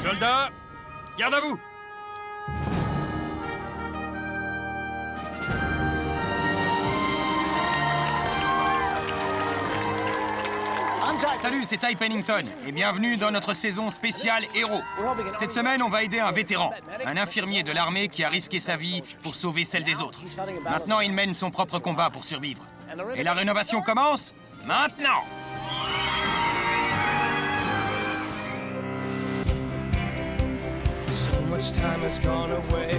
Soldats, garde à vous! Salut, c'est Ty Pennington et bienvenue dans notre saison spéciale Héros. Cette semaine, on va aider un vétéran, un infirmier de l'armée qui a risqué sa vie pour sauver celle des autres. Maintenant, il mène son propre combat pour survivre. Et la rénovation commence maintenant! So much time has gone away.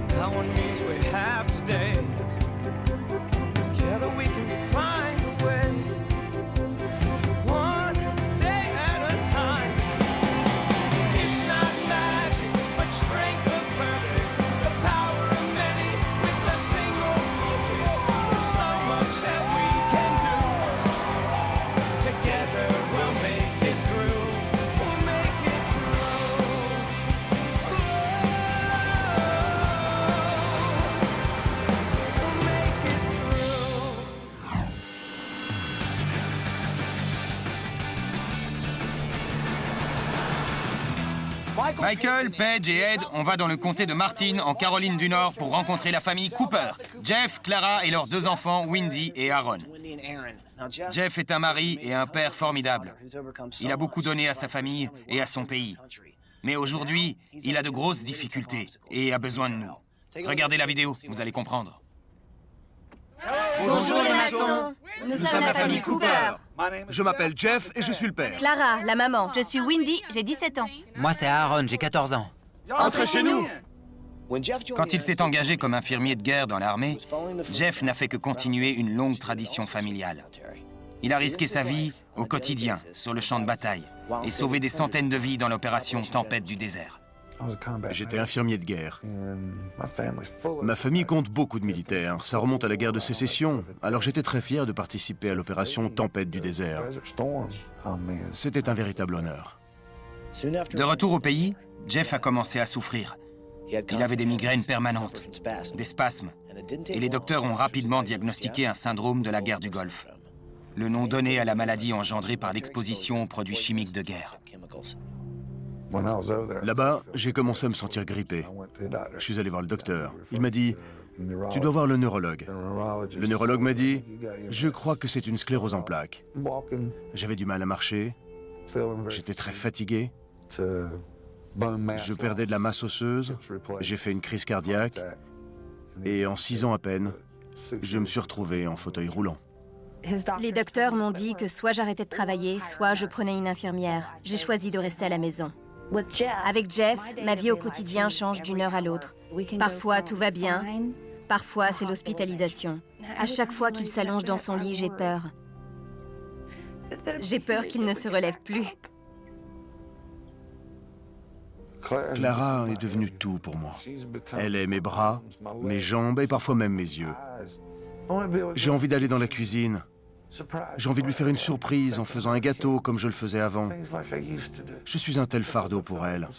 Now one means we have today. Together we can find a way. One day at a time. It's not magic, but strength of purpose. The power of many with a single focus. There's so much that we can do. Together we'll make it through. We'll make it Michael, Paige et Ed, on va dans le comté de Martin, en Caroline du Nord, pour rencontrer la famille Cooper. Jeff, Clara et leurs deux enfants, Wendy et Aaron. Jeff est un mari et un père formidable. Il a beaucoup donné à sa famille et à son pays. Mais aujourd'hui, il a de grosses difficultés et a besoin de nous. Regardez la vidéo, vous allez comprendre. Bonjour les maçons. Nous sommes la famille Cooper. Je m'appelle Jeff et je suis le père. Clara, la maman. Je suis Wendy, j'ai 17 ans. Moi, c'est Aaron, j'ai 14 ans. Entrez chez nous. Quand il s'est engagé comme infirmier de guerre dans l'armée, Jeff n'a fait que continuer une longue tradition familiale. Il a risqué sa vie au quotidien, sur le champ de bataille, et sauvé des centaines de vies dans l'opération Tempête du désert. J'étais infirmier de guerre. Ma famille compte beaucoup de militaires. Ça remonte à la guerre de sécession. Alors j'étais très fier de participer à l'opération Tempête du désert. C'était un véritable honneur. De retour au pays, Jeff a commencé à souffrir. Il avait des migraines permanentes, des spasmes, et les docteurs ont rapidement diagnostiqué un syndrome de la guerre du Golfe, le nom donné à la maladie engendrée par l'exposition aux produits chimiques de guerre. Là-bas, j'ai commencé à me sentir grippé. Je suis allé voir le docteur. Il m'a dit « Tu dois voir le neurologue ». Le neurologue m'a dit « Je crois que c'est une sclérose en plaques ». J'avais du mal à marcher. J'étais très fatigué. Je perdais de la masse osseuse. J'ai fait une crise cardiaque. Et en 6 ans à peine, je me suis retrouvé en fauteuil roulant. Les docteurs m'ont dit que soit j'arrêtais de travailler, soit je prenais une infirmière. J'ai choisi de rester à la maison. Avec Jeff, ma vie au quotidien change d'une heure à l'autre. Parfois, tout va bien. Parfois, c'est l'hospitalisation. À chaque fois qu'il s'allonge dans son lit, j'ai peur. J'ai peur qu'il ne se relève plus. Clara est devenue tout pour moi. Elle est mes bras, mes jambes et parfois même mes yeux. J'ai envie d'aller dans la cuisine. J'ai envie de lui faire une surprise en faisant un gâteau comme je le faisais avant. Je suis un tel fardeau pour elle.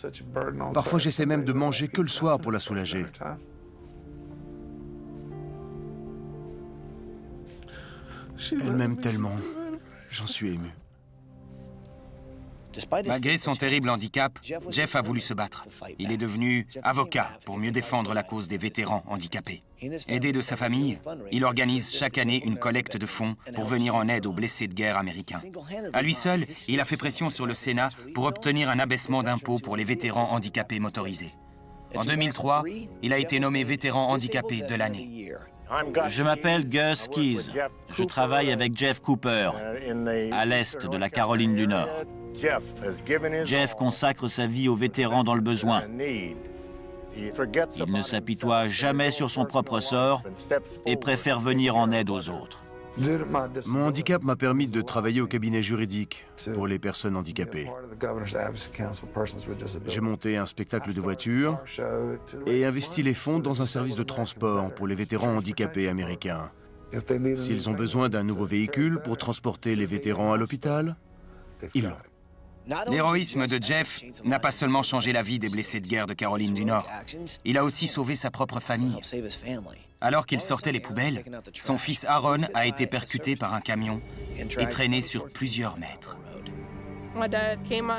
Parfois, j'essaie même de manger que le soir pour la soulager. Elle m'aime tellement. J'en suis ému. Malgré son terrible handicap, Jeff a voulu se battre. Il est devenu avocat pour mieux défendre la cause des vétérans handicapés. Aidé de sa famille, il organise chaque année une collecte de fonds pour venir en aide aux blessés de guerre américains. À lui seul, il a fait pression sur le Sénat pour obtenir un abaissement d'impôts pour les vétérans handicapés motorisés. En 2003, il a été nommé vétéran handicapé de l'année. Je m'appelle Gus Keys. Je travaille avec Jeff Cooper, à l'est de la Caroline du Nord. Jeff consacre sa vie aux vétérans dans le besoin. Il ne s'apitoie jamais sur son propre sort et préfère venir en aide aux autres. Mon handicap m'a permis de travailler au cabinet juridique pour les personnes handicapées. J'ai monté un spectacle de voitures et investi les fonds dans un service de transport pour les vétérans handicapés américains. S'ils ont besoin d'un nouveau véhicule pour transporter les vétérans à l'hôpital, ils l'ont. L'héroïsme de Jeff n'a pas seulement changé la vie des blessés de guerre de Caroline du Nord, il a aussi sauvé sa propre famille. Alors qu'il sortait les poubelles, son fils Aaron a été percuté par un camion et traîné sur plusieurs mètres.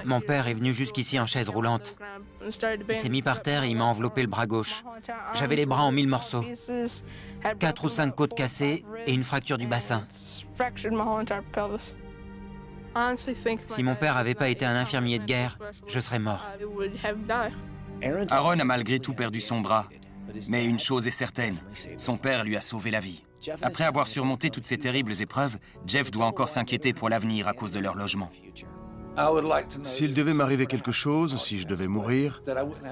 Mon père est venu jusqu'ici en chaise roulante. Il s'est mis par terre et il m'a enveloppé le bras gauche. J'avais les bras en 1000 morceaux. 4 ou 5 côtes cassées et une fracture du bassin. Si mon père n'avait pas été un infirmier de guerre, je serais mort. Aaron a malgré tout perdu son bras. Mais une chose est certaine, son père lui a sauvé la vie. Après avoir surmonté toutes ces terribles épreuves, Jeff doit encore s'inquiéter pour l'avenir à cause de leur logement. S'il devait m'arriver quelque chose, si je devais mourir,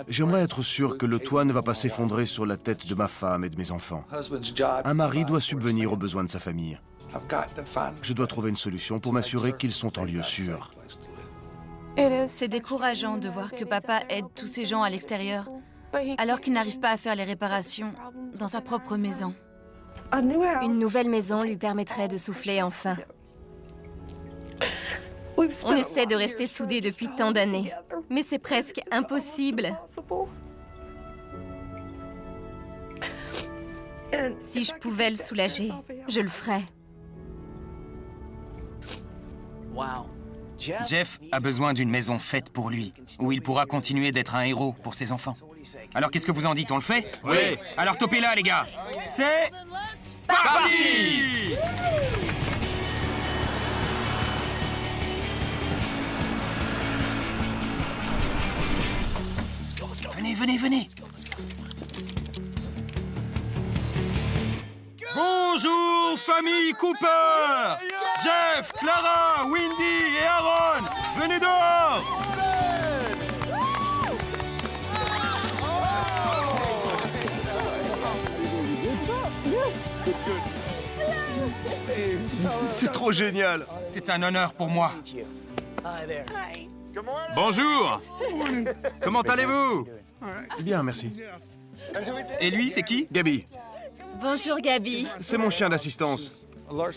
j'aimerais être sûr que le toit ne va pas s'effondrer sur la tête de ma femme et de mes enfants. Un mari doit subvenir aux besoins de sa famille. Je dois trouver une solution pour m'assurer qu'ils sont en lieu sûr. C'est décourageant de voir que papa aide tous ces gens à l'extérieur, alors qu'il n'arrive pas à faire les réparations dans sa propre maison. Une nouvelle maison lui permettrait de souffler enfin. On essaie de rester soudés depuis tant d'années, mais c'est presque impossible. Si je pouvais le soulager, je le ferais. Jeff a besoin d'une maison faite pour lui, où il pourra continuer d'être un héros pour ses enfants. Alors qu'est-ce que vous en dites, on le fait? Oui. Alors topez-la, les gars. C'est parti! Venez, venez, venez. Bonjour, famille Cooper! Jeff, Clara, Wendy et Aaron, venez dehors! C'est trop génial! C'est un honneur pour moi. Bonjour. Comment allez-vous? Bien, merci. Et lui, c'est qui? Gabi, Bonjour Gabi. c'est mon chien d'assistance.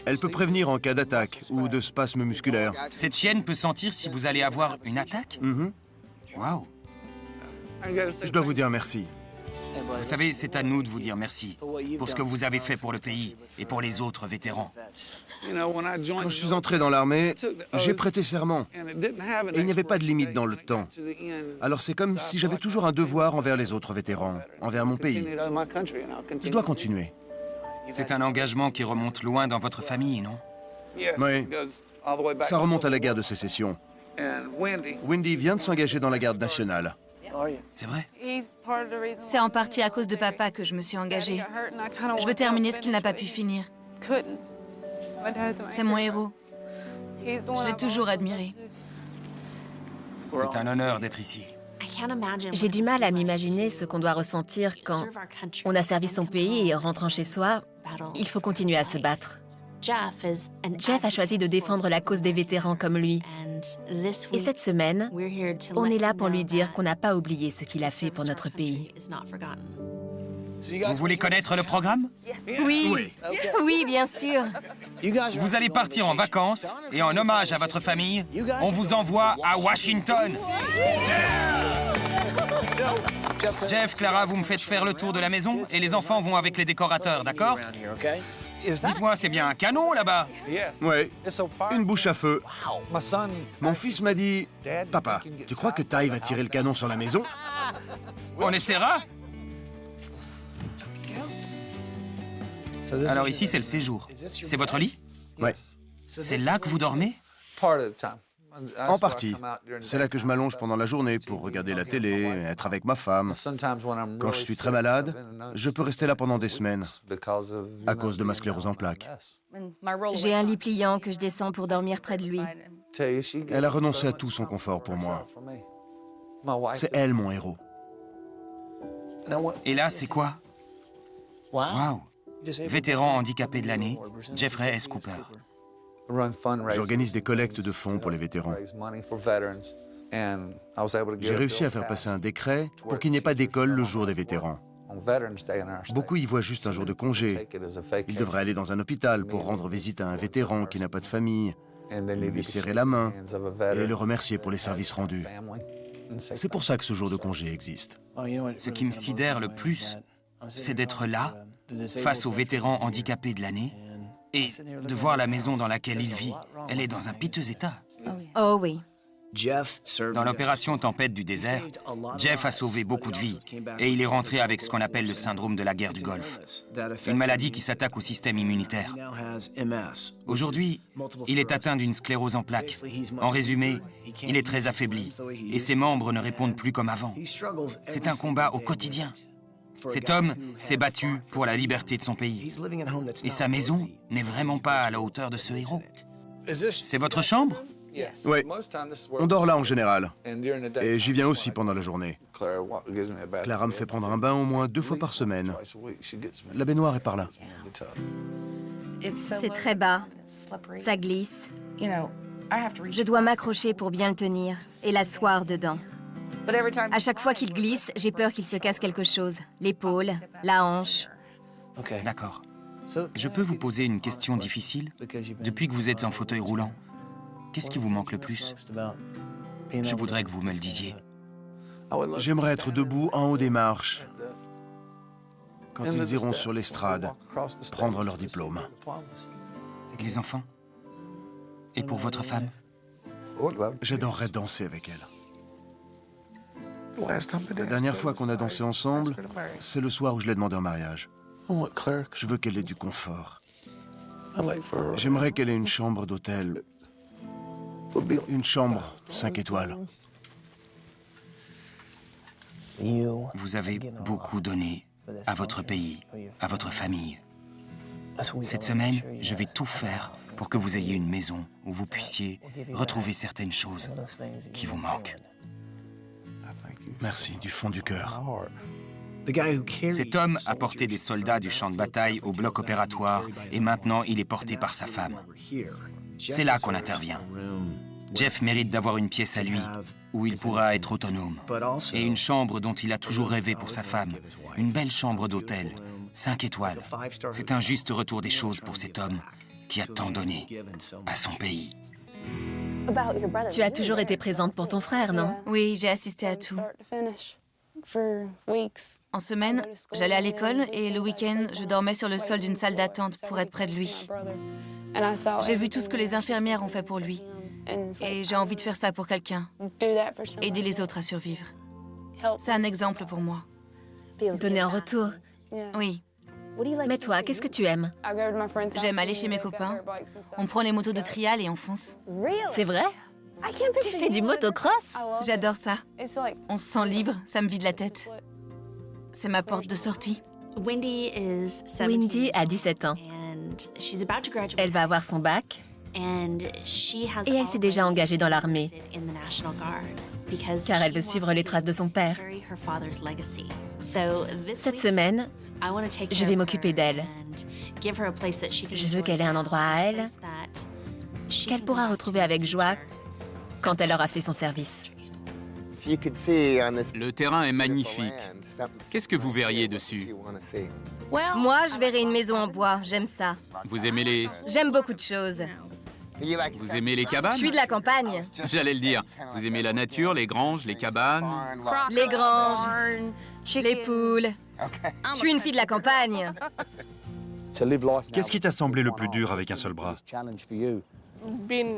Elle peut prévenir en cas d'attaque ou de spasme musculaire. Cette chienne peut sentir si vous allez avoir une attaque? Waouh! Je dois vous dire merci. Vous savez, c'est à nous de vous dire merci pour ce que vous avez fait pour le pays et pour les autres vétérans. Quand je suis entré dans l'armée, j'ai prêté serment. Et il n'y avait pas de limite dans le temps. Alors c'est comme si j'avais toujours un devoir envers les autres vétérans, envers mon pays. Je dois continuer. C'est un engagement qui remonte loin dans votre famille, non? Oui, ça remonte à la guerre de sécession. Wendy vient de s'engager dans la garde nationale. C'est vrai? C'est en partie à cause de papa que je me suis engagée. Je veux terminer ce qu'il n'a pas pu finir. C'est mon héros. Je l'ai toujours admiré. C'est un honneur d'être ici. J'ai du mal à m'imaginer ce qu'on doit ressentir quand on a servi son pays et en rentrant chez soi, il faut continuer à se battre. Jeff a choisi de défendre la cause des vétérans comme lui. Et cette semaine, on est là pour lui dire qu'on n'a pas oublié ce qu'il a fait pour notre pays. Vous voulez connaître le programme? Oui, oui, bien sûr. Vous allez partir en vacances et en hommage à votre famille, on vous envoie à Washington. Jeff, Clara, vous me faites faire le tour de la maison et les enfants vont avec les décorateurs, d'accord? Dites-moi, c'est bien un canon là-bas? Oui, une bouche à feu. Mon fils m'a dit, « Papa, tu crois que Ty va tirer le canon sur la maison? On essaiera? Alors ici, c'est le séjour. C'est votre lit? Oui, C'est là que vous dormez? en partie. C'est là que je m'allonge pendant la journée pour regarder la télé, être avec ma femme. Quand je suis très malade, je peux rester là pendant des semaines à cause de ma sclérose en plaques. J'ai un lit pliant que je descends pour dormir près de lui. Elle a renoncé à tout son confort pour moi. C'est elle, mon héros. Et là, c'est quoi? Waouh! Vétéran handicapé de l'année, Jeffrey S. Cooper. J'organise des collectes de fonds pour les vétérans. J'ai réussi à faire passer un décret pour qu'il n'y ait pas d'école le jour des vétérans. Beaucoup y voient juste un jour de congé. Ils devraient aller dans un hôpital pour rendre visite à un vétéran qui n'a pas de famille, lui serrer la main et le remercier pour les services rendus. C'est pour ça que ce jour de congé existe. Ce qui me sidère le plus, c'est d'être là, face aux vétérans handicapés de l'année, et de voir la maison dans laquelle il vit. Elle est dans un piteux état. Oh oui. Dans l'opération Tempête du désert, Jeff a sauvé beaucoup de vies et il est rentré avec ce qu'on appelle le syndrome de la guerre du Golfe, une maladie qui s'attaque au système immunitaire. Aujourd'hui, il est atteint d'une sclérose en plaques. En résumé, il est très affaibli et ses membres ne répondent plus comme avant. C'est un combat au quotidien. Cet homme s'est battu pour la liberté de son pays. Et sa maison n'est vraiment pas à la hauteur de ce héros. C'est votre chambre ? Oui, on dort là en général. Et j'y viens aussi pendant la journée. Clara me fait prendre un bain au moins 2 fois par semaine. La baignoire est par là. C'est très bas, ça glisse. Je dois m'accrocher pour bien le tenir et l'asseoir dedans. À chaque fois qu'il glisse, j'ai peur qu'il se casse quelque chose. L'épaule, la hanche. D'accord. Je peux vous poser une question difficile? Depuis que vous êtes en fauteuil roulant, qu'est-ce qui vous manque le plus? Je voudrais que vous me le disiez. J'aimerais être debout en haut des marches quand ils iront sur l'estrade prendre leur diplôme. Les enfants? Et pour votre femme? J'adorerais danser avec elle. La dernière fois qu'on a dansé ensemble, c'est le soir où je l'ai demandé en mariage. Je veux qu'elle ait du confort. J'aimerais qu'elle ait une chambre d'hôtel. Une chambre 5 étoiles. Vous avez beaucoup donné à votre pays, à votre famille. Cette semaine, je vais tout faire pour que vous ayez une maison où vous puissiez retrouver certaines choses qui vous manquent. Merci, du fond du cœur. Cet homme a porté des soldats du champ de bataille au bloc opératoire et maintenant il est porté par sa femme. C'est là qu'on intervient. Jeff mérite d'avoir une pièce à lui, où il pourra être autonome, et une chambre dont il a toujours rêvé pour sa femme, une belle chambre d'hôtel, 5 étoiles. C'est un juste retour des choses pour cet homme qui a tant donné à son pays. Tu as toujours été présente pour ton frère, non? Oui, j'ai assisté à tout. En semaine, j'allais à l'école et le week-end, je dormais sur le sol d'une salle d'attente pour être près de lui. J'ai vu tout ce que les infirmières ont fait pour lui. Et j'ai envie de faire ça pour quelqu'un. Aider les autres à survivre. C'est un exemple pour moi. Donner en retour. Oui. Mais toi, qu'est-ce que tu aimes? J'aime aller chez mes copains. On prend les motos de trial et on fonce. C'est vrai? Tu fais du motocross? J'adore ça. On se sent libre, ça me vide la tête. C'est ma porte de sortie. Wendy a 17 ans. Elle va avoir son bac. Et elle s'est déjà engagée dans l'armée, car elle veut suivre les traces de son père. Cette semaine, je vais m'occuper d'elle. Je veux qu'elle ait un endroit à elle, qu'elle pourra retrouver avec joie quand elle aura fait son service. Le terrain est magnifique. Qu'est-ce que vous verriez dessus? Moi, je verrai une maison en bois, j'aime ça. Vous aimez les... J'aime beaucoup de choses. Vous aimez les cabanes? Je suis de la campagne. J'allais le dire. Vous aimez la nature, les granges, les cabanes? Les granges, les poules. Je suis une fille de la campagne. Qu'est-ce qui t'a semblé le plus dur avec un seul bras? Je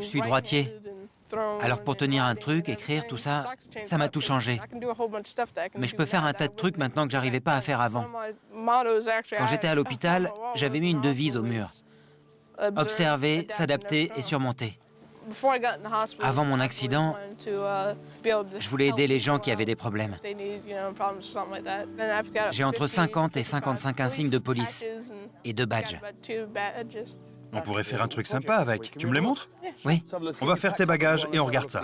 suis droitier. Alors pour tenir un truc, écrire, tout ça, ça m'a tout changé. Mais je peux faire un tas de trucs maintenant que j'arrivais pas à faire avant. Quand j'étais à l'hôpital, j'avais mis une devise au mur. Observer, s'adapter et surmonter. Avant mon accident, je voulais aider les gens qui avaient des problèmes. J'ai entre 50 et 55 insignes de police et 2 badges. On pourrait faire un truc sympa avec. Tu me les montres? Oui. On va faire tes bagages et on regarde ça.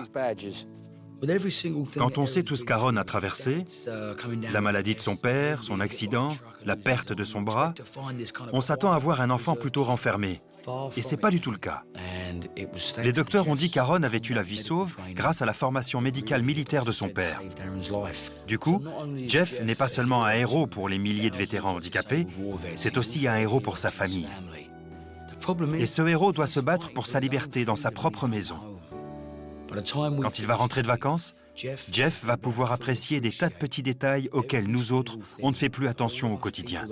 Quand on sait tout ce qu'Aaron a traversé, la maladie de son père, son accident, la perte de son bras, on s'attend à voir un enfant plutôt renfermé. Et c'est pas du tout le cas. Les docteurs ont dit qu'Aaron avait eu la vie sauve grâce à la formation médicale militaire de son père. Du coup, Jeff n'est pas seulement un héros pour les milliers de vétérans handicapés, c'est aussi un héros pour sa famille. Et ce héros doit se battre pour sa liberté dans sa propre maison. Quand il va rentrer de vacances, Jeff va pouvoir apprécier des tas de petits détails auxquels nous autres, on ne fait plus attention au quotidien.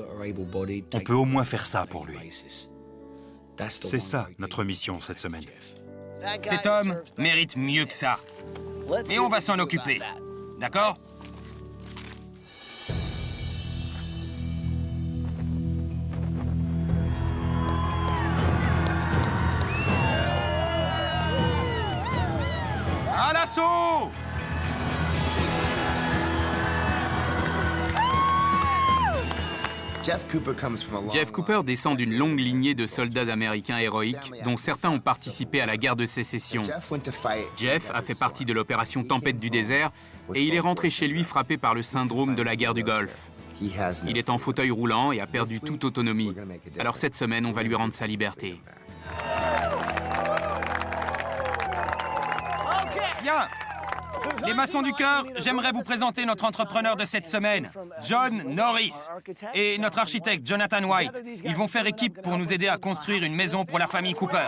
On peut au moins faire ça pour lui. C'est ça, notre mission cette semaine. Cet homme mérite mieux que ça. et on va s'en occuper. D'accord? À l'assaut! Jeff Cooper descend d'une longue lignée de soldats américains héroïques, dont certains ont participé à la guerre de sécession. Jeff a fait partie de l'opération Tempête du désert et il est rentré chez lui frappé par le syndrome de la guerre du Golfe. Il est en fauteuil roulant et a perdu toute autonomie. Alors cette semaine, on va lui rendre sa liberté. Bien! Les maçons du cœur, j'aimerais vous présenter notre entrepreneur de cette semaine, John Norris, et notre architecte Jonathan White. Ils vont faire équipe pour nous aider à construire une maison pour la famille Cooper.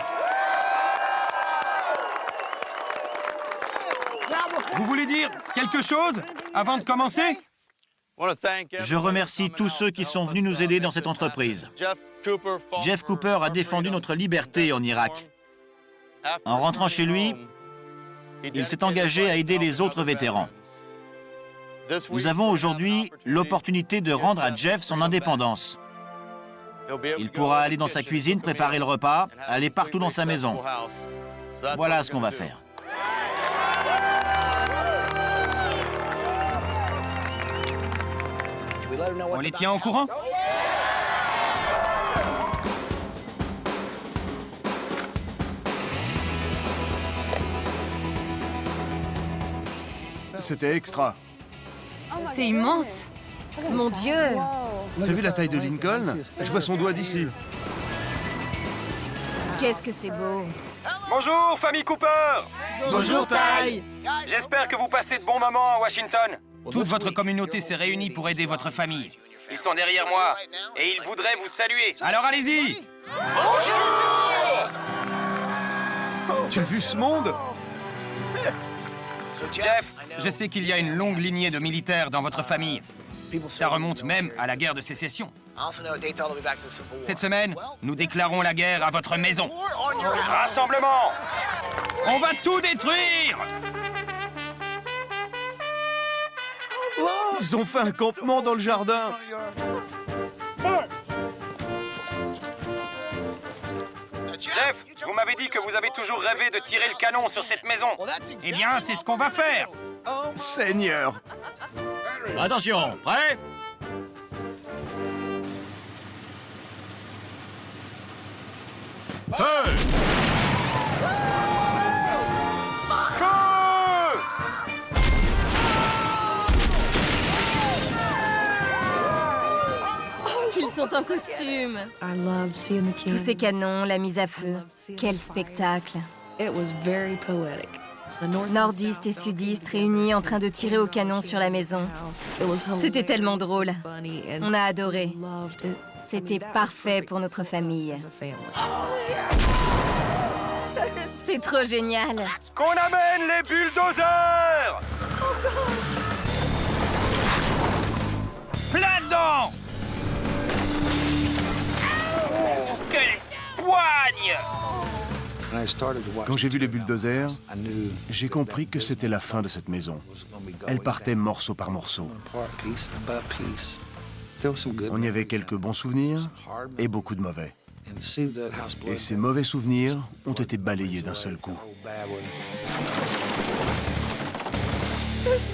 Vous voulez dire quelque chose avant de commencer? Je remercie tous ceux qui sont venus nous aider dans cette entreprise. Jeff Cooper a défendu notre liberté en Irak. En rentrant chez lui, il s'est engagé à aider les autres vétérans. Nous avons aujourd'hui l'opportunité de rendre à Jeff son indépendance. Il pourra aller dans sa cuisine, préparer le repas, aller partout dans sa maison. Voilà ce qu'on va faire. On les tient au courant? C'était extra. C'est immense. Mon Dieu! T'as vu la taille de Lincoln? Je vois son doigt d'ici. Qu'est-ce que c'est beau! Bonjour, famille Cooper! Bonjour, Ty! J'espère que vous passez de bons moments à Washington. Toute votre communauté s'est réunie pour aider votre famille. Ils sont derrière moi et ils voudraient vous saluer. Alors allez-y! Tu as vu ce monde? Jeff, je sais qu'il y a une longue lignée de militaires dans votre famille. Ça remonte même à la guerre de sécession. Cette semaine, nous déclarons la guerre à votre maison. Rassemblement! On va tout détruire! Ils ont fait un campement dans le jardin. Jeff, vous m'avez dit que vous avez toujours rêvé de tirer le canon sur cette maison. Eh bien, c'est ce qu'on va faire. Seigneur! Attention, prêt? Feu! Feu! Ils sont en costume. Tous ces canons, la mise à feu. Quel spectacle. Nordistes et sudistes réunis en train de tirer au canon sur la maison. C'était tellement drôle. On a adoré. C'était parfait pour notre famille. C'est trop génial. Qu'on amène les bulldozers! Plein dedans! Oh, quelle poigne! Quand j'ai vu les bulldozers, j'ai compris que c'était la fin de cette maison. Elle partait morceau par morceau. On y avait quelques bons souvenirs et beaucoup de mauvais. Et ces mauvais souvenirs ont été balayés d'un seul coup.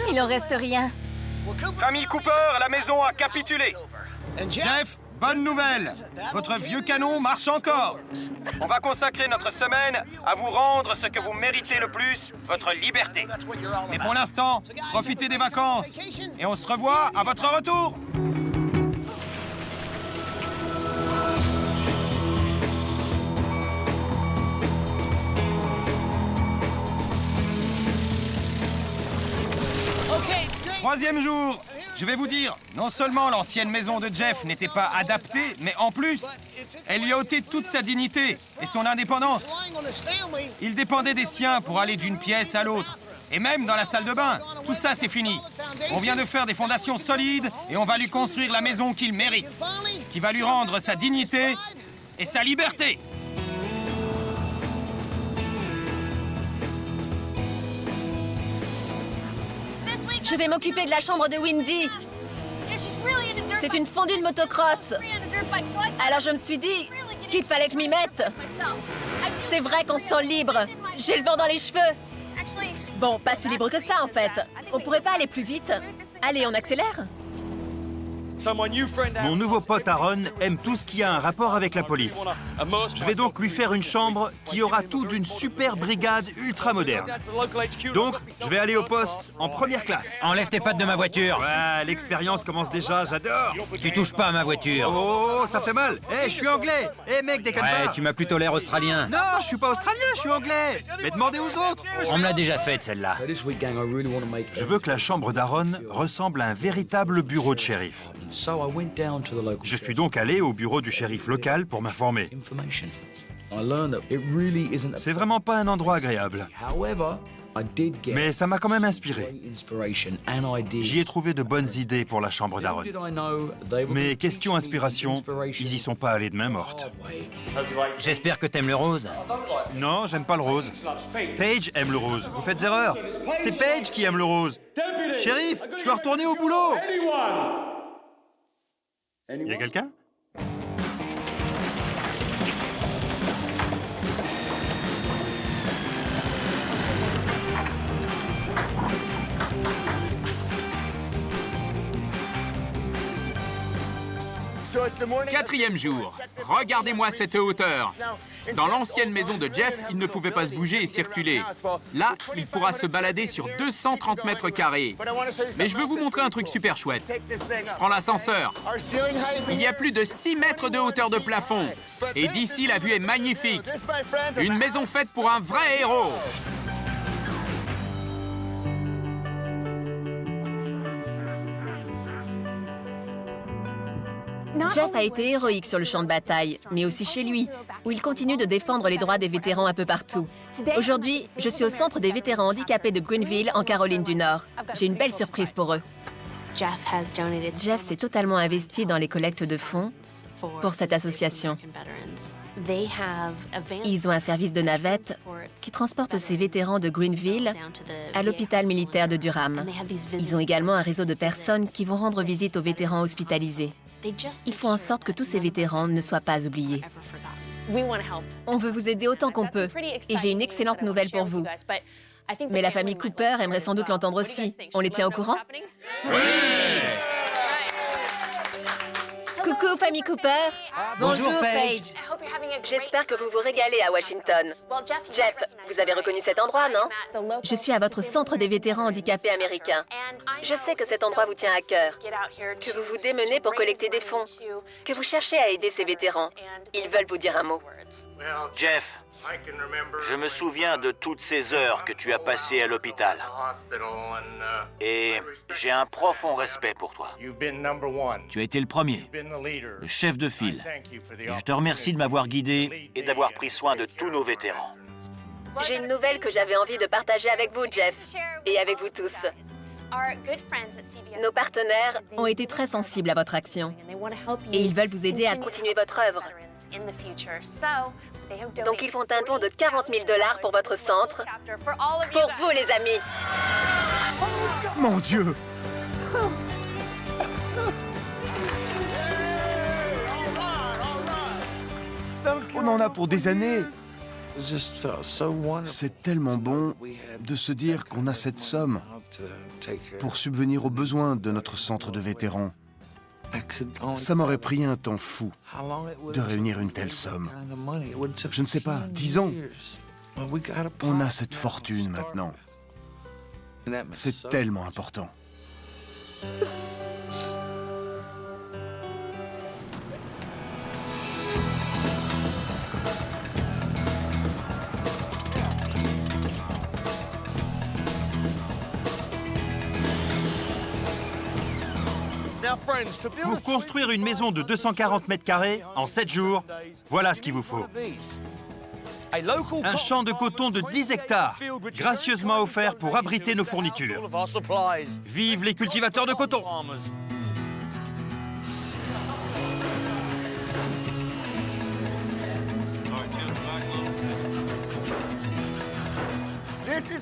Il en reste rien. Famille Cooper, la maison a capitulé. Jeff, bonne nouvelle. Votre vieux canon marche encore. On va consacrer notre semaine à vous rendre ce que vous méritez le plus, votre liberté. Mais pour l'instant, profitez des vacances. Et on se revoit à votre retour. Troisième jour. Je vais vous dire, non seulement l'ancienne maison de Jeff n'était pas adaptée, mais en plus, elle lui a ôté toute sa dignité et son indépendance. Il dépendait des siens pour aller d'une pièce à l'autre. Et même dans la salle de bain, tout ça c'est fini. On vient de faire des fondations solides et on va lui construire la maison qu'il mérite, qui va lui rendre sa dignité et sa liberté. Je vais m'occuper de la chambre de Windy. C'est une fondue de motocross. Alors je me suis dit qu'il fallait que je m'y mette. C'est vrai qu'on se sent libre. J'ai le vent dans les cheveux. Bon, pas si libre que ça en fait. On pourrait pas aller plus vite? Allez, on accélère. Mon nouveau pote Aaron aime tout ce qui a un rapport avec la police. Je vais donc lui faire une chambre qui aura tout d'une super brigade ultra moderne. Donc, je vais aller au poste en première classe. Enlève tes pattes de ma voiture. Ouais, l'expérience commence déjà, j'adore. Tu touches pas à ma voiture. Oh, ça fait mal. Je suis anglais. Mec, déconne pas. Ouais, tu m'as plutôt l'air australien. Non, je suis pas australien, je suis anglais. Mais demandez aux autres. On me l'a déjà faite, celle-là. Je veux que la chambre d'Aaron ressemble à un véritable bureau de shérif. Je suis donc allé au bureau du shérif local pour m'informer. C'est vraiment pas un endroit agréable. Mais ça m'a quand même inspiré. J'y ai trouvé de bonnes idées pour la chambre d'Aaron. Mais question inspiration, ils y sont pas allés de main morte. J'espère que t'aimes le rose. Non, j'aime pas le rose. Paige aime le rose. Vous faites erreur. C'est Paige qui aime le rose. Shérif, je dois retourner au boulot. Y a quelqu'un? Quatrième jour. Regardez-moi cette hauteur. Dans l'ancienne maison de Jeff, il ne pouvait pas se bouger et circuler. Là, il pourra se balader sur 230 mètres carrés. Mais je veux vous montrer un truc super chouette. Je prends l'ascenseur. Il y a plus de 6 mètres de hauteur de plafond. Et d'ici, la vue est magnifique. Une maison faite pour un vrai héros. Jeff a été héroïque sur le champ de bataille, mais aussi chez lui, où il continue de défendre les droits des vétérans un peu partout. Aujourd'hui, je suis au centre des vétérans handicapés de Greenville, en Caroline du Nord. J'ai une belle surprise pour eux. Jeff s'est totalement investi dans les collectes de fonds pour cette association. Ils ont un service de navette qui transporte ces vétérans de Greenville à l'hôpital militaire de Durham. Ils ont également un réseau de personnes qui vont rendre visite aux vétérans hospitalisés. Ils font en sorte que tous ces vétérans ne soient pas oubliés. On veut vous aider autant qu'on peut. Et j'ai une excellente nouvelle pour vous. Mais la famille Cooper aimerait sans doute l'entendre aussi. On les tient au courant? Oui! Coucou, famille Cooper. Bonjour, Paige. J'espère que vous vous régalez à Washington. Jeff, vous avez reconnu cet endroit, non? Je suis à votre centre des vétérans handicapés américains. Je sais que cet endroit vous tient à cœur, que vous vous démenez pour collecter des fonds, que vous cherchez à aider ces vétérans. Ils veulent vous dire un mot. Jeff, je me souviens de toutes ces heures que tu as passées à l'hôpital. Et j'ai un profond respect pour toi. Tu as été le premier, le chef de file. Et je te remercie de m'avoir guidé et d'avoir pris soin de tous nos vétérans. J'ai une nouvelle que j'avais envie de partager avec vous, Jeff, et avec vous tous. Nos partenaires ont été très sensibles à votre action et ils veulent vous aider à continuer votre œuvre. Donc ils font un don de 40 000 $ pour votre centre, pour vous les amis. Mon Dieu! On en a pour des années. C'est tellement bon de se dire qu'on a cette somme pour subvenir aux besoins de notre centre de vétérans. Ça m'aurait pris un temps fou de réunir une telle somme. Je ne sais pas, 10 ans. On a cette fortune maintenant. C'est tellement important. Pour construire une maison de 240 mètres carrés en 7 jours, voilà ce qu'il vous faut. Un champ de coton de 10 hectares, gracieusement offert pour abriter nos fournitures. Vive les cultivateurs de coton!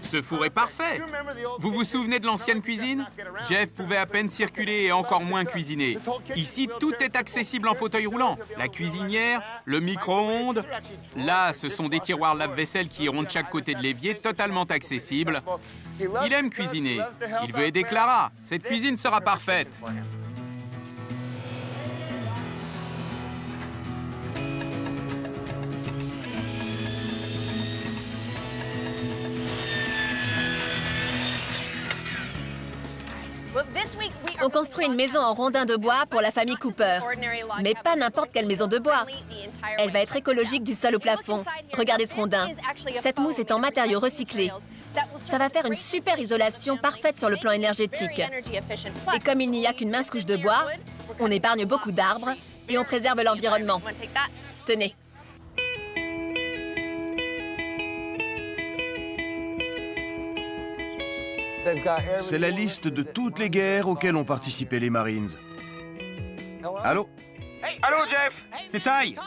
Ce four est parfait. Vous vous souvenez de l'ancienne cuisine? Jeff pouvait à peine circuler et encore moins cuisiner. Ici, tout est accessible en fauteuil roulant. La cuisinière, le micro-ondes. Là, ce sont des tiroirs lave-vaisselle qui iront de chaque côté de l'évier, totalement accessibles. Il aime cuisiner. Il veut aider Clara. Cette cuisine sera parfaite. On construit une maison en rondin de bois pour la famille Cooper. Mais pas n'importe quelle maison de bois. Elle va être écologique du sol au plafond. Regardez ce rondin. Cette mousse est en matériaux recyclés. Ça va faire une super isolation parfaite sur le plan énergétique. Et comme il n'y a qu'une mince couche de bois, on épargne beaucoup d'arbres et on préserve l'environnement. Tenez. C'est la liste de toutes les guerres auxquelles ont participé les Marines. Allô? Allô, Jeff? C'est Ty.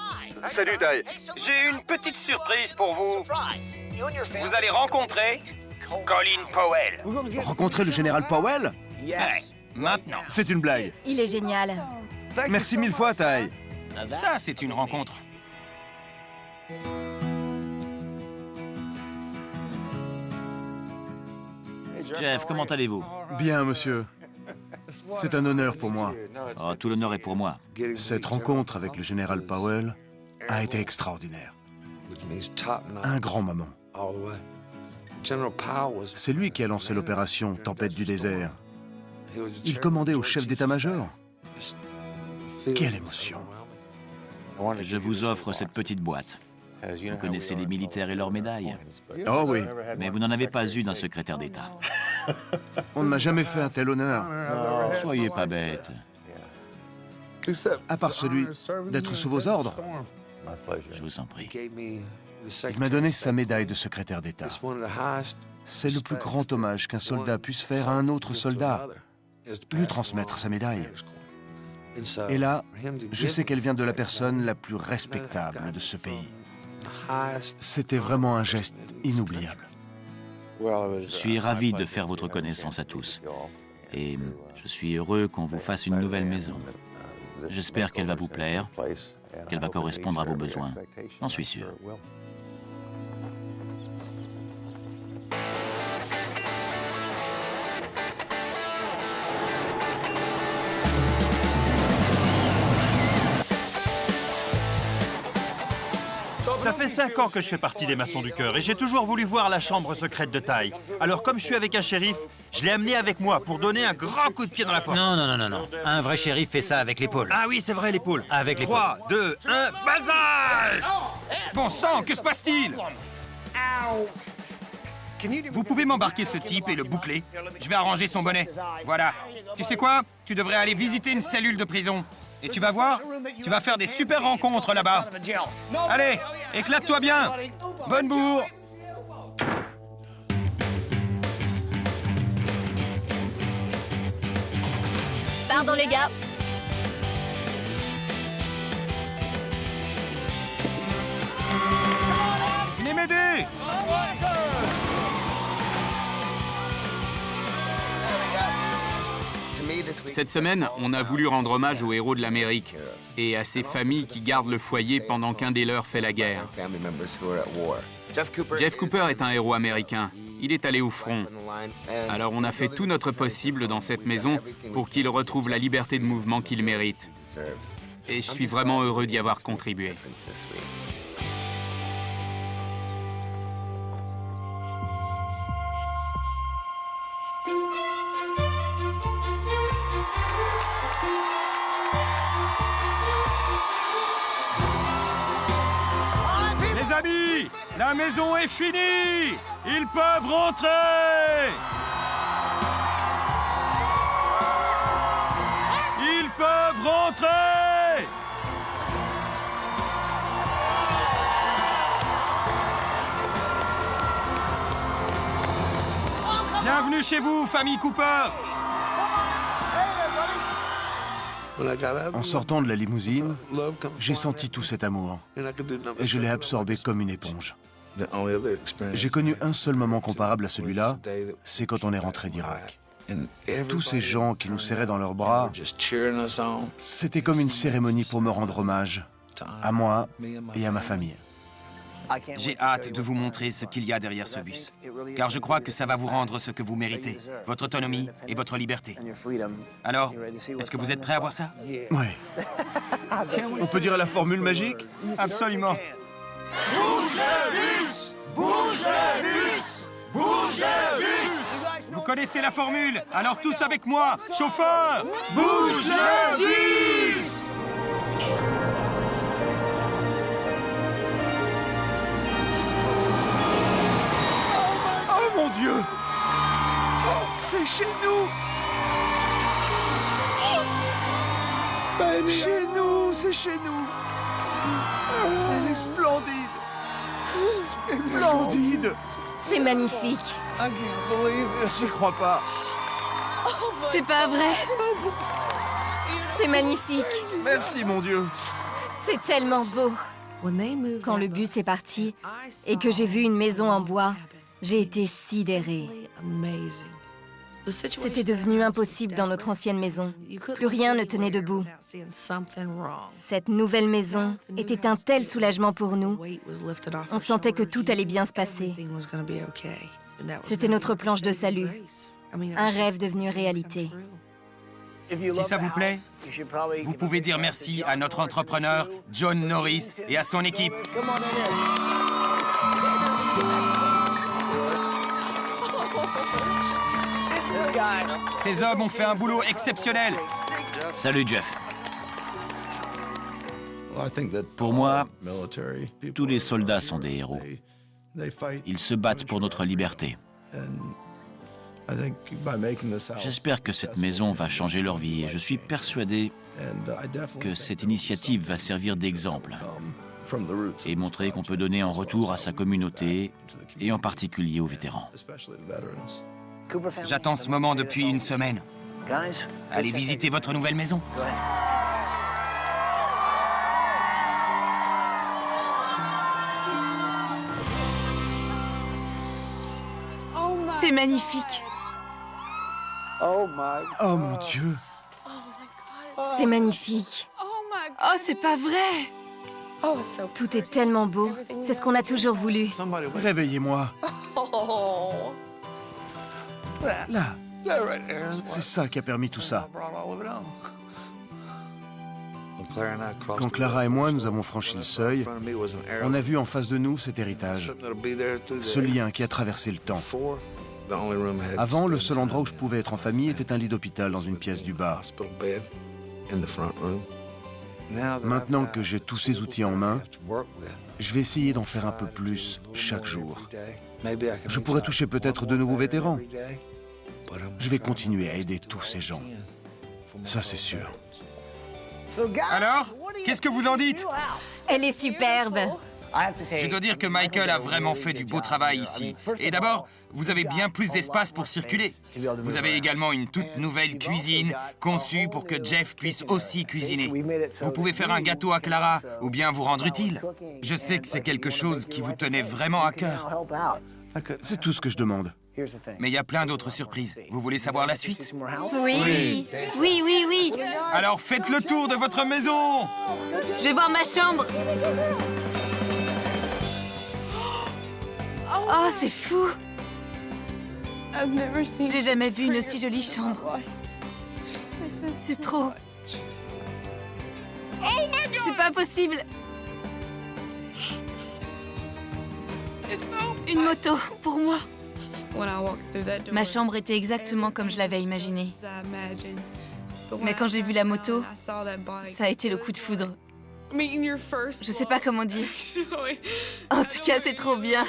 Salut, Ty. J'ai une petite surprise pour vous. Vous allez rencontrer Colin Powell. Rencontrer le général Powell? Ouais, maintenant. C'est une blague. Il est génial. Merci mille fois, Ty. Ça, c'est une rencontre. Jeff, comment allez-vous? Bien, monsieur. C'est un honneur pour moi. Oh, tout l'honneur est pour moi. Cette rencontre avec le général Powell a été extraordinaire. Un grand moment. C'est lui qui a lancé l'opération Tempête du désert. Il commandait au chef d'état-major. Quelle émotion. Je vous offre cette petite boîte. Vous connaissez les militaires et leurs médailles. Oh oui, Mais vous n'en avez pas eu d'un secrétaire d'État. on ne m'a jamais fait un tel honneur, Soyez pas bête. à part celui d'être sous vos ordres. Je vous en prie. Il m'a donné sa médaille de secrétaire d'État. C'est le plus grand hommage qu'un soldat puisse faire à un autre soldat, lui transmettre sa médaille. Et là, je sais qu'elle vient de la personne la plus respectable de ce pays. C'était vraiment un geste inoubliable. Je suis ravi de faire votre connaissance à tous. Et je suis heureux qu'on vous fasse une nouvelle maison. J'espère qu'elle va vous plaire, qu'elle va correspondre à vos besoins. J'en suis sûr. Ça fait 5 ans que je fais partie des Maçons du Cœur et j'ai toujours voulu voir la chambre secrète de Ty. Alors comme je suis avec un shérif, je l'ai amené avec moi pour donner un grand coup de pied dans la porte. Non, non, non, non, non. Un vrai shérif fait ça avec l'épaule. Ah oui, c'est vrai, l'épaule. Avec l'épaule. 3, 2, 1, banzai! Bon sang, que se passe-t-il? Vous pouvez m'embarquer ce type et le boucler? Je vais arranger son bonnet. Voilà. Tu sais quoi? Tu devrais aller visiter une cellule de prison. Et tu vas voir, tu vas faire des super rencontres là-bas. Allez, éclate-toi bien. Bonne bourre. Pardon, les gars. Venez m'aider. Cette semaine, on a voulu rendre hommage aux héros de l'Amérique et à ces familles qui gardent le foyer pendant qu'un des leurs fait la guerre. Jeff Cooper est un héros américain. Il est allé au front. Alors on a fait tout notre possible dans cette maison pour qu'il retrouve la liberté de mouvement qu'il mérite. Et je suis vraiment heureux d'y avoir contribué. Les amis, la maison est finie. Ils peuvent rentrer. Ils peuvent rentrer. Bienvenue chez vous, famille Cooper. En sortant de la limousine, j'ai senti tout cet amour et je l'ai absorbé comme une éponge. J'ai connu un seul moment comparable à celui-là, c'est quand on est rentré d'Irak. Tous ces gens qui nous serraient dans leurs bras, c'était comme une cérémonie pour me rendre hommage, à moi et à ma famille. J'ai hâte de vous montrer ce qu'il y a derrière ce bus, car je crois que ça va vous rendre ce que vous méritez, votre autonomie et votre liberté. Alors, est-ce que vous êtes prêts à voir ça? Ouais. On peut dire la formule magique? Absolument. Bouge le bus! Bouge le bus! Bouge le bus! Vous connaissez la formule, alors tous avec moi, chauffeur! Bouge le bus! Oh mon Dieu! C'est chez nous! Chez nous, c'est chez nous! Elle est splendide! Splendide! C'est magnifique. J'y crois pas. C'est pas vrai. C'est magnifique. Merci, mon Dieu. C'est tellement beau. Quand le bus est parti et que j'ai vu une maison en bois, j'ai été sidérée. C'était devenu impossible dans notre ancienne maison. Plus rien ne tenait debout. Cette nouvelle maison était un tel soulagement pour nous. On sentait que tout allait bien se passer. C'était notre planche de salut. Un rêve devenu réalité. Si ça vous plaît, vous pouvez dire merci à notre entrepreneur, John Norris, et à son équipe. Ces hommes ont fait un boulot exceptionnel. Salut, Jeff. Pour moi, tous les soldats sont des héros. Ils se battent pour notre liberté. J'espère que cette maison va changer leur vie et je suis persuadé que cette initiative va servir d'exemple et montrer qu'on peut donner en retour à sa communauté et en particulier aux vétérans. J'attends ce moment depuis une semaine. Allez visiter votre nouvelle maison. C'est magnifique. Oh mon Dieu. C'est magnifique. Oh, c'est pas vrai. Tout est tellement beau. C'est ce qu'on a toujours voulu. Réveillez-moi. Là. C'est ça qui a permis tout ça. Quand Clara et moi, nous avons franchi le seuil, on a vu en face de nous cet héritage, ce lien qui a traversé le temps. Avant, le seul endroit où je pouvais être en famille était un lit d'hôpital dans une pièce du bas. Maintenant que j'ai tous ces outils en main, je vais essayer d'en faire un peu plus chaque jour. Je pourrais toucher peut-être de nouveaux vétérans. Je vais continuer à aider tous ces gens. Ça, c'est sûr. Alors, qu'est-ce que vous en dites? Elle est superbe. Je dois dire que Michael a vraiment fait du beau travail ici. Et d'abord, vous avez bien plus d'espace pour circuler. Vous avez également une toute nouvelle cuisine conçue pour que Jeff puisse aussi cuisiner. Vous pouvez faire un gâteau à Clara ou bien vous rendre utile. Je sais que c'est quelque chose qui vous tenait vraiment à cœur. C'est tout ce que je demande. Mais il y a plein d'autres surprises. Vous voulez savoir la suite? Oui. Oui, oui, oui. Alors faites le tour de votre maison! Je vais voir ma chambre. Oh, c'est fou. J'ai jamais vu une aussi jolie chambre. C'est trop. C'est pas possible. Une moto pour moi. Ma chambre était exactement comme je l'avais imaginé. Mais quand j'ai vu la moto, ça a été le coup de foudre. Je sais pas comment dire. En tout cas, c'est trop bien.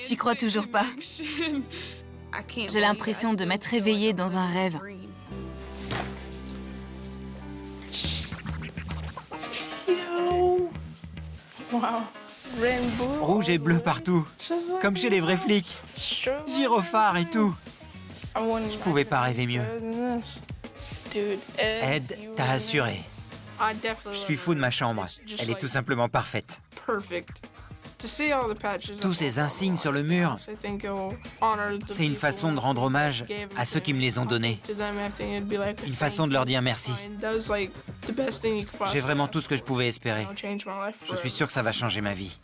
J'y crois toujours pas. J'ai l'impression de m'être réveillée dans un rêve. Rouge et bleu partout, comme chez les vrais flics. Gyrophare et tout. Je pouvais pas rêver mieux. Ed t'a assuré. Je suis fou de ma chambre. Elle est tout simplement parfaite. Tous ces insignes sur le mur, c'est une façon de rendre hommage à ceux qui me les ont donnés. Une façon de leur dire merci. J'ai vraiment tout ce que je pouvais espérer. Je suis sûr que ça va changer ma vie.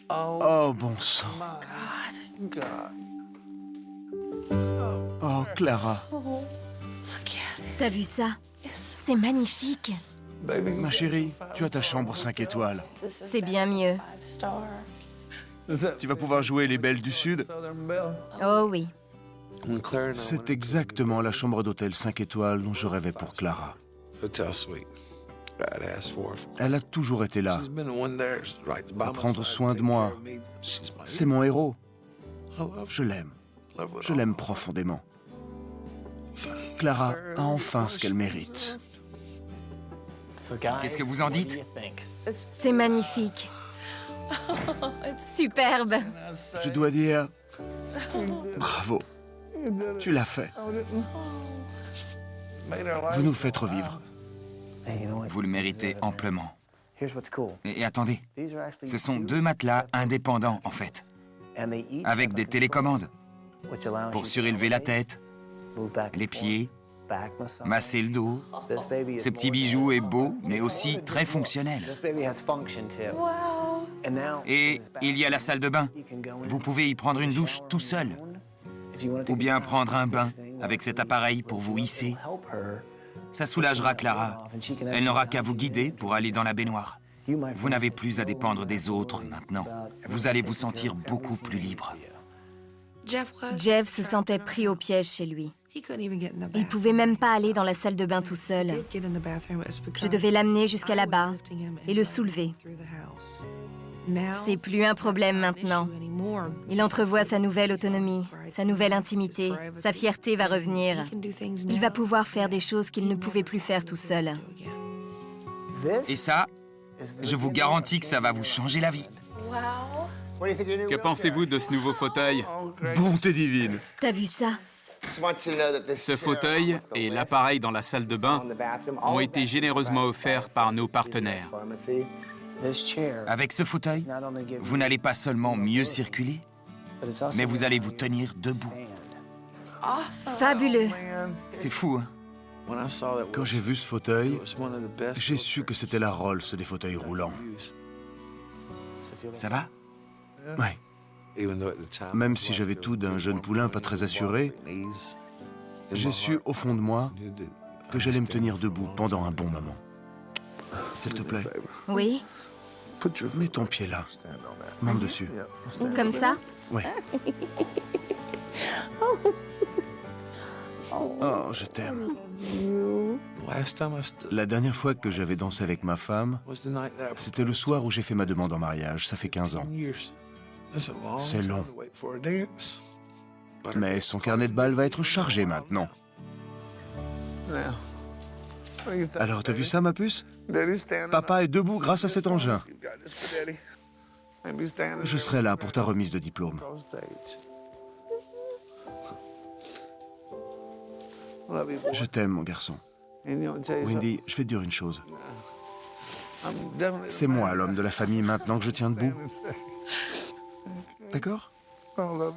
Oh, bon sang. Oh, Clara. T'as vu ça? C'est magnifique. Ma chérie, tu as ta chambre 5 étoiles. C'est bien mieux. Tu vas pouvoir jouer les belles du Sud. Oh oui. C'est exactement la chambre d'hôtel 5 étoiles dont je rêvais pour Clara. Elle a toujours été là, à prendre soin de moi. C'est mon héros. Je l'aime. Je l'aime profondément. Clara a enfin ce qu'elle mérite. Qu'est-ce que vous en dites? C'est magnifique. Superbe. Je dois dire... Bravo. Tu l'as fait. Vous nous faites revivre. Vous le méritez amplement. Et attendez, ce sont 2 matelas indépendants, en fait, avec des télécommandes pour surélever la tête, les pieds, masser le dos. Ce petit bijou est beau, mais aussi très fonctionnel. Et il y a la salle de bain. Vous pouvez y prendre une douche tout seul, ou bien prendre un bain avec cet appareil pour vous hisser. Ça soulagera Clara. Elle n'aura qu'à vous guider pour aller dans la baignoire. Vous n'avez plus à dépendre des autres maintenant. Vous allez vous sentir beaucoup plus libre. Jeff se sentait pris au piège chez lui. Il pouvait même pas aller dans la salle de bain tout seul. Je devais l'amener jusqu'à là-bas et le soulever. C'est plus un problème maintenant. Il entrevoit sa nouvelle autonomie, sa nouvelle intimité. Sa fierté va revenir. Il va pouvoir faire des choses qu'il ne pouvait plus faire tout seul. Et ça, je vous garantis que ça va vous changer la vie. Que pensez-vous de ce nouveau fauteuil? Bonté divine. T'as vu ça? Ce fauteuil et l'appareil dans la salle de bain ont été généreusement offerts par nos partenaires. Avec ce fauteuil, vous n'allez pas seulement mieux circuler, mais vous allez vous tenir debout. Fabuleux. C'est fou, hein? Quand j'ai vu ce fauteuil, j'ai su que c'était la Rolls des fauteuils roulants. Ça va? Oui. Même si j'avais tout d'un jeune poulain pas très assuré, j'ai su au fond de moi que j'allais me tenir debout pendant un bon moment. S'il te plaît, Oui? mets ton pied là. Monte dessus. Comme ça? Oui. Oh, je t'aime. La dernière fois que j'avais dansé avec ma femme, c'était le soir où j'ai fait ma demande en mariage. Ça fait 15 ans. C'est long. Mais son carnet de balles va être chargé maintenant. Alors, t'as vu ça, ma puce? Papa est debout grâce à cet engin. Je serai là pour ta remise de diplôme. Je t'aime, mon garçon. Wendy, je vais te dire une chose. C'est moi l'homme de la famille maintenant que je tiens debout. D'accord?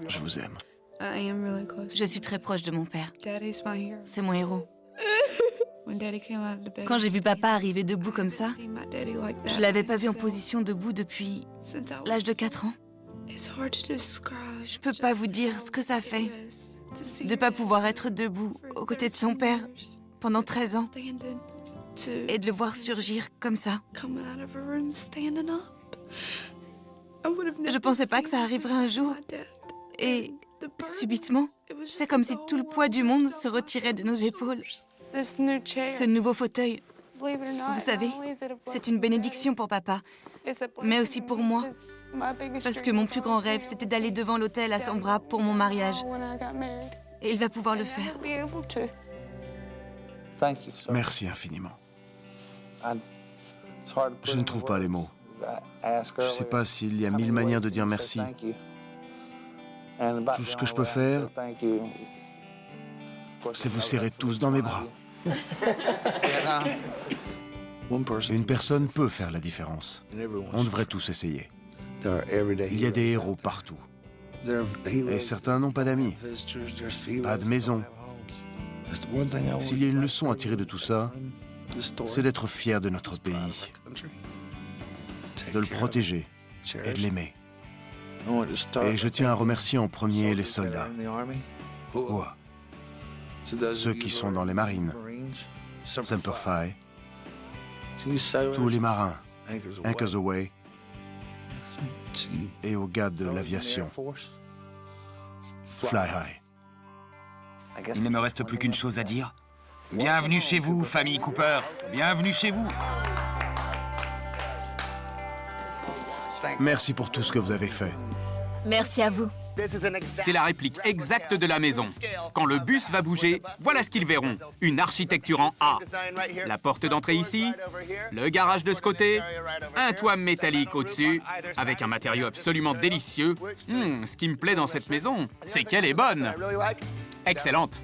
Je vous aime. Je suis très proche de mon père. C'est mon héros. Quand j'ai vu papa arriver debout comme ça, je l'avais pas vu en position debout depuis l'âge de 4 ans. Je peux pas vous dire ce que ça fait de pas pouvoir être debout aux côtés de son père pendant 13 ans et de le voir surgir comme ça. Je pensais pas que ça arriverait un jour. Et subitement, c'est comme si tout le poids du monde se retirait de nos épaules. Ce nouveau fauteuil, vous savez, c'est une bénédiction pour papa, mais aussi pour moi. Parce que mon plus grand rêve, c'était d'aller devant l'autel à son bras pour mon mariage. Et il va pouvoir le faire. Merci infiniment. Je ne trouve pas les mots. Je ne sais pas s'il y a 1000 manières de dire merci. Tout ce que je peux faire, c'est vous serrer tous dans mes bras. Une personne peut faire la différence. On devrait tous essayer. Il y a des héros partout. Et certains n'ont pas d'amis, pas de maison. S'il y a une leçon à tirer de tout ça, c'est d'être fier de notre pays, de le protéger et de l'aimer. Et je tiens à remercier en premier les soldats. Ouais. Ceux qui sont dans les marines, Semper Fi, tous les marins, Anchors Away, et aux gars de l'aviation, Fly High. Il ne me reste plus qu'une chose à dire. Bienvenue chez vous, famille Cooper. Bienvenue chez vous. Merci pour tout ce que vous avez fait. Merci à vous. C'est la réplique exacte de la maison. Quand le bus va bouger, voilà ce qu'ils verront. Une architecture en A. La porte d'entrée ici, le garage de ce côté, un toit métallique au-dessus, avec un matériau absolument délicieux. Ce qui me plaît dans cette maison, c'est qu'elle est bonne. Excellente.